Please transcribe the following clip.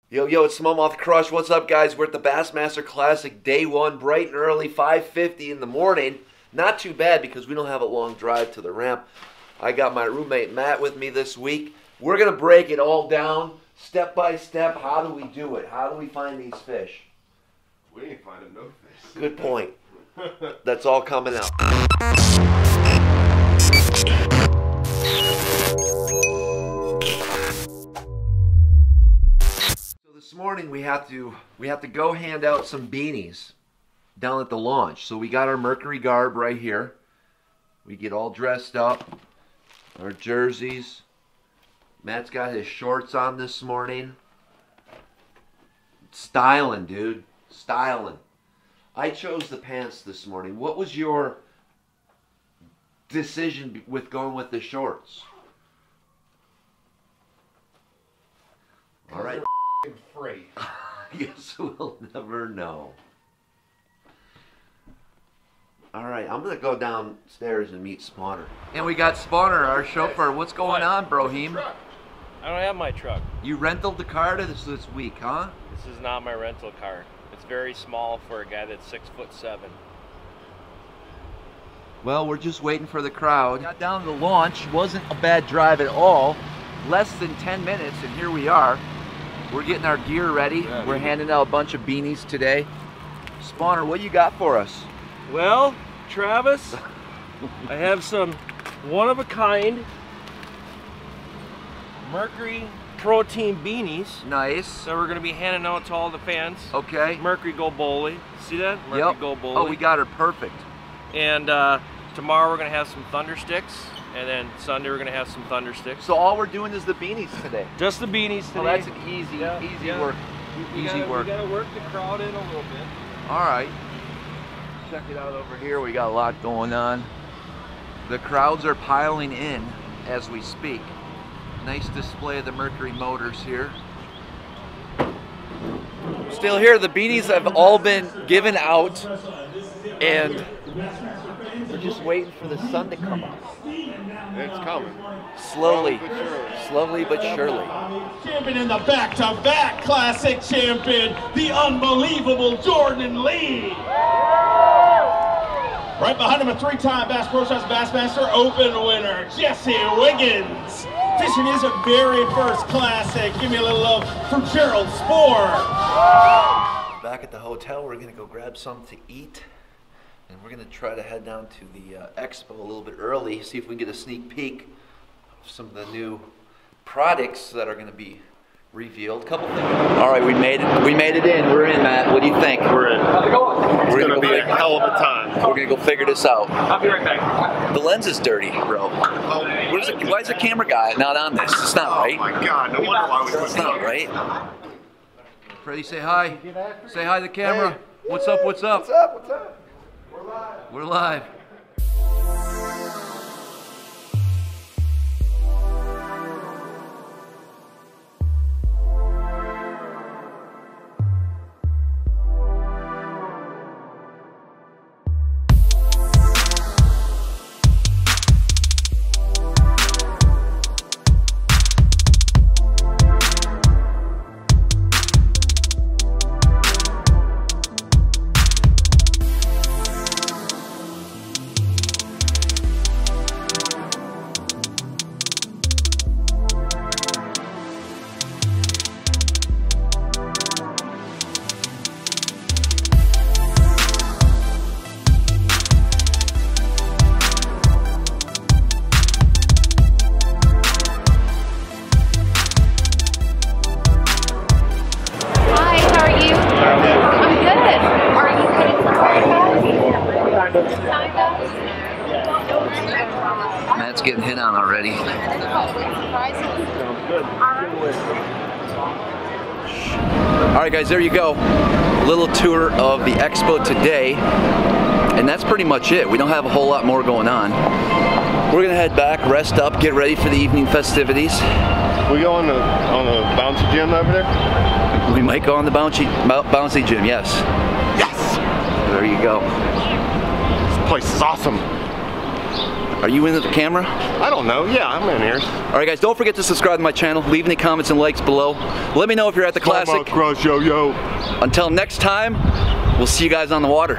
Yo, it's SmallmouthCrush. What's up, guys? We're at the Bassmaster Classic Day 1, bright and early, 5:50 in the morning. Not too bad because we don't have a long drive to the ramp. I got my roommate Matt with me this week. We're going to break it all down, step by step. How do we do it? How do we find these fish? We ain't finding no fish. Good point. That's all coming out. This morning we have to go hand out some beanies down at the launch. So we got our Mercury garb right here. We get all dressed up, our jerseys. Matt's got his shorts on this morning. Styling, dude, styling. I chose the pants this morning. What was your decision with going with the shorts? All right. Free. Guess we'll never know. Alright, I'm gonna go downstairs and meet Spawner. And we got Spawner, our chauffeur. What's going on, Brohim? I don't have my truck. You rented the car this week, huh? This is not my rental car. It's very small for a guy that's 6'7". Well, we're just waiting for the crowd. Got down to the launch. Wasn't a bad drive at all. Less than 10 minutes, and here we are. We're getting our gear ready. Yeah, we're handing out a bunch of beanies today. Spawner, what you got for us? Well, Travis, I have some one-of-a-kind Mercury protein beanies. Nice. That we're going to be handing out to all the fans. Okay. Mercury Go Bowley. See that? Mercury Go Bowley. Oh, we got her perfect. And tomorrow we're going to have some Thunder Sticks. And then Sunday we're gonna have some Thunder Sticks. So all we're doing is the beanies today. Just the beanies today. Oh, that's an easy work. Easy work. We gotta work the crowd in a little bit. All right. Check it out over here. We got a lot going on. The crowds are piling in as we speak. Nice display of the Mercury motors here. Still here. The beanies have all been given out, and we're just waiting for the sun to come up. It's coming. Slowly but surely. Champion in the back-to-back classic champion, the unbelievable Jordan Lee. Right behind him, a three-time Bass Pro Shops Bassmaster Open winner, Jesse Wiggins. Fishing his very first classic. Give me a little love for Gerald Spoor. Back at the hotel, we're gonna go grab something to eat. And we're going to try to head down to the expo a little bit early, see if we can get a sneak peek of some of the new products that are going to be revealed. Couple things. All right, we made it. We made it in. We're in, Matt. What do you think? We're in. It's going to be a hell of a time. We're going to go figure this out. I'll be right back. The lens is dirty, bro. Why is the camera guy not on this? It's not right. Oh my God! No wonder why we couldn't. It's not right. Freddie, say hi. Say hi to the camera. Hey. What's up? What's up? What's up? What's up? We're live. Matt's getting hit on already. Alright guys, there you go. A little tour of the expo today. And that's pretty much it. We don't have a whole lot more going on. We're gonna head back, rest up, get ready for the evening festivities. We go on the bouncy gym over there? We might go on the bouncy gym, yes. Yes! There you go. This place is awesome. Are you into the camera? I don't know. Yeah, I'm in here. All right, guys, don't forget to subscribe to my channel. Leave any comments and likes below. Let me know if you're at the Classic. SmallmouthCrush, yo, yo. Until next time, we'll see you guys on the water.